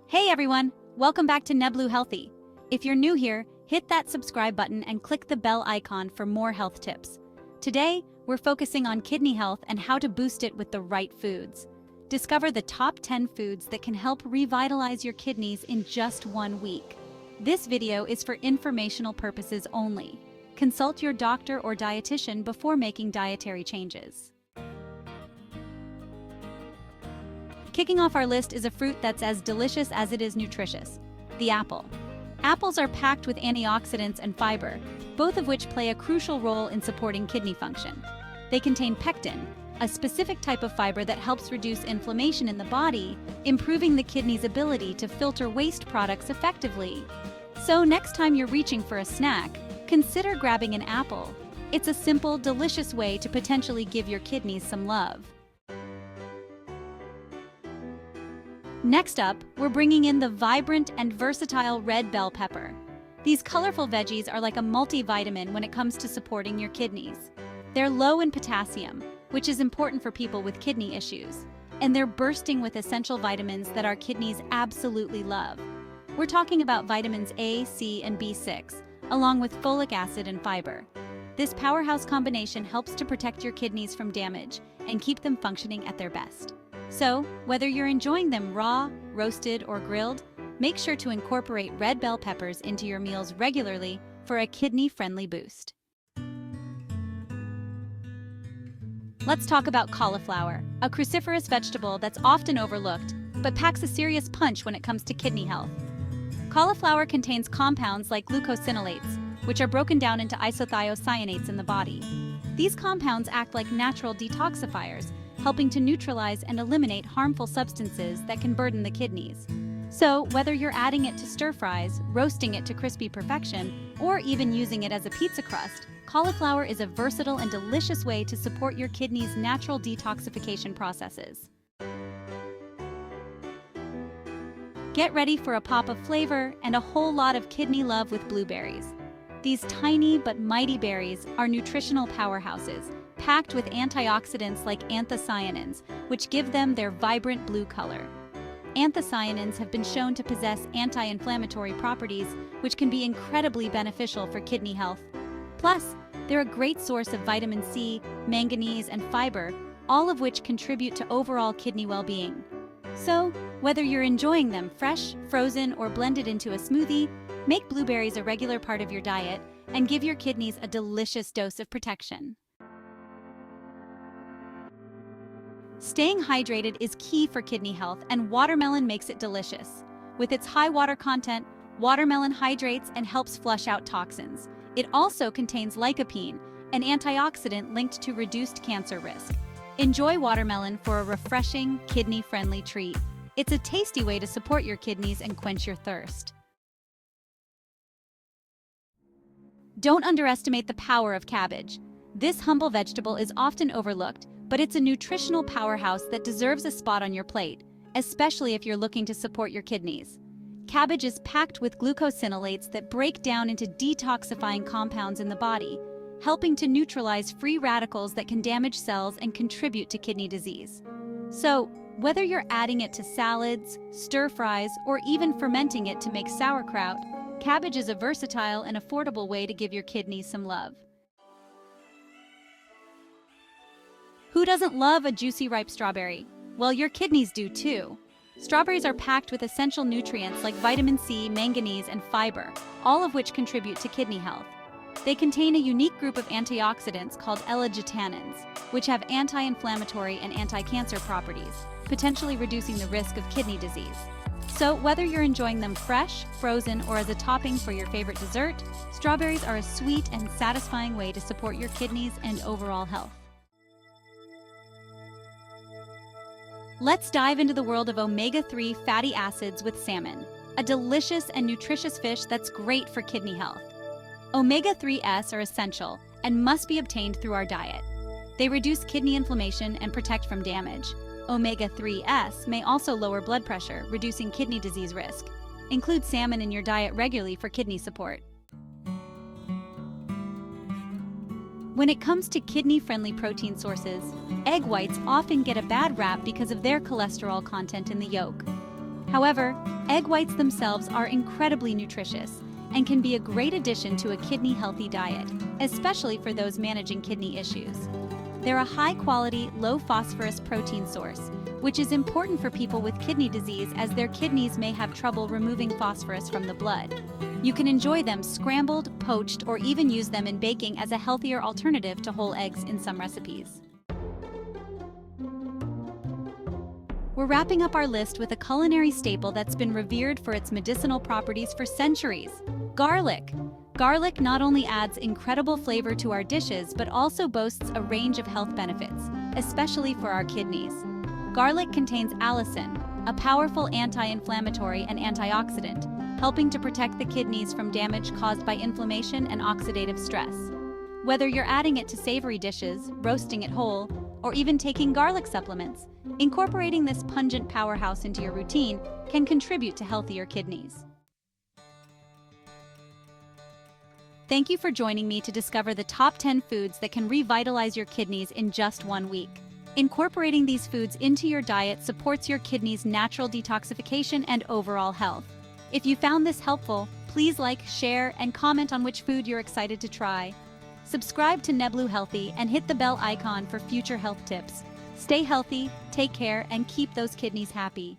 Hey everyone, welcome back to Nebloo Healthy. If you're new here, hit that subscribe button and click the bell icon for more health tips. Today, we're focusing on kidney health and how to boost it with the right foods. Discover the top 10 foods that can help revitalize your kidneys in just 1 week. This video is for informational purposes only. Consult your doctor or dietitian before making dietary changes. Kicking off our list is a fruit that's as delicious as it is nutritious: the apple. Apples are packed with antioxidants and fiber, both of which play a crucial role in supporting kidney function. They contain pectin, a specific type of fiber that helps reduce inflammation in the body, improving the kidney's ability to filter waste products effectively. So next time you're reaching for a snack, consider grabbing an apple. It's a simple, delicious way to potentially give your kidneys some love. Next up, we're bringing in the vibrant and versatile red bell pepper. These colorful veggies are like a multivitamin when it comes to supporting your kidneys. They're low in potassium, which is important for people with kidney issues, and they're bursting with essential vitamins that our kidneys absolutely love. We're talking about vitamins A, C, and B6, along with folic acid and fiber. This powerhouse combination helps to protect your kidneys from damage and keep them functioning at their best. So, whether you're enjoying them raw, roasted, or grilled, make sure to incorporate red bell peppers into your meals regularly for a kidney-friendly boost. Let's talk about cauliflower, a cruciferous vegetable that's often overlooked, but packs a serious punch when it comes to kidney health. Cauliflower contains compounds like glucosinolates, which are broken down into isothiocyanates in the body. These compounds act like natural detoxifiers, helping to neutralize and eliminate harmful substances that can burden the kidneys. So, whether you're adding it to stir fries, roasting it to crispy perfection, or even using it as a pizza crust, cauliflower is a versatile and delicious way to support your kidneys' natural detoxification processes. Get ready for a pop of flavor and a whole lot of kidney love with blueberries. These tiny but mighty berries are nutritional powerhouses, packed with antioxidants like anthocyanins, which give them their vibrant blue color. Anthocyanins have been shown to possess anti-inflammatory properties, which can be incredibly beneficial for kidney health. Plus, they're a great source of vitamin C, manganese, and fiber, all of which contribute to overall kidney well-being. So, whether you're enjoying them fresh, frozen, or blended into a smoothie, make blueberries a regular part of your diet and give your kidneys a delicious dose of protection. Staying hydrated is key for kidney health, and watermelon makes it delicious. With its high water content, watermelon hydrates and helps flush out toxins. It also contains lycopene, an antioxidant linked to reduced cancer risk. Enjoy watermelon for a refreshing, kidney-friendly treat. It's a tasty way to support your kidneys and quench your thirst. Don't underestimate the power of cabbage. This humble vegetable is often overlooked, but it's a nutritional powerhouse that deserves a spot on your plate, especially if you're looking to support your kidneys. Cabbage is packed with glucosinolates that break down into detoxifying compounds in the body, helping to neutralize free radicals that can damage cells and contribute to kidney disease. So, whether you're adding it to salads, stir fries, or even fermenting it to make sauerkraut, cabbage is a versatile and affordable way to give your kidneys some love. Who doesn't love a juicy ripe strawberry? Well, your kidneys do too. Strawberries are packed with essential nutrients like vitamin C, manganese, and fiber, all of which contribute to kidney health. They contain a unique group of antioxidants called L-glutanins, which have anti-inflammatory and anti-cancer properties, potentially reducing the risk of kidney disease. So, whether you're enjoying them fresh, frozen, or as a topping for your favorite dessert, strawberries are a sweet and satisfying way to support your kidneys and overall health. Let's dive into the world of omega-3 fatty acids with salmon, a delicious and nutritious fish that's great for kidney health. Omega-3s are essential and must be obtained through our diet. They reduce kidney inflammation and protect from damage. Omega-3s may also lower blood pressure, reducing kidney disease risk. Include salmon in your diet regularly for kidney support. When it comes to kidney-friendly protein sources, egg whites often get a bad rap because of their cholesterol content in the yolk. However, egg whites themselves are incredibly nutritious and can be a great addition to a kidney-healthy diet, especially for those managing kidney issues. They're a high-quality, low-phosphorus protein source, which is important for people with kidney disease as their kidneys may have trouble removing phosphorus from the blood. You can enjoy them scrambled, poached, or even use them in baking as a healthier alternative to whole eggs in some recipes. We're wrapping up our list with a culinary staple that's been revered for its medicinal properties for centuries: garlic. Garlic not only adds incredible flavor to our dishes, but also boasts a range of health benefits, especially for our kidneys. Garlic contains allicin, a powerful anti-inflammatory and antioxidant, helping to protect the kidneys from damage caused by inflammation and oxidative stress. Whether you're adding it to savory dishes, roasting it whole, or even taking garlic supplements, incorporating this pungent powerhouse into your routine can contribute to healthier kidneys. Thank you for joining me to discover the top 10 foods that can revitalize your kidneys in just 1 week. Incorporating these foods into your diet supports your kidneys' natural detoxification and overall health. If you found this helpful, please like, share, and comment on which food you're excited to try. Subscribe to Nebloo Healthy and hit the bell icon for future health tips. Stay healthy, take care, and keep those kidneys happy.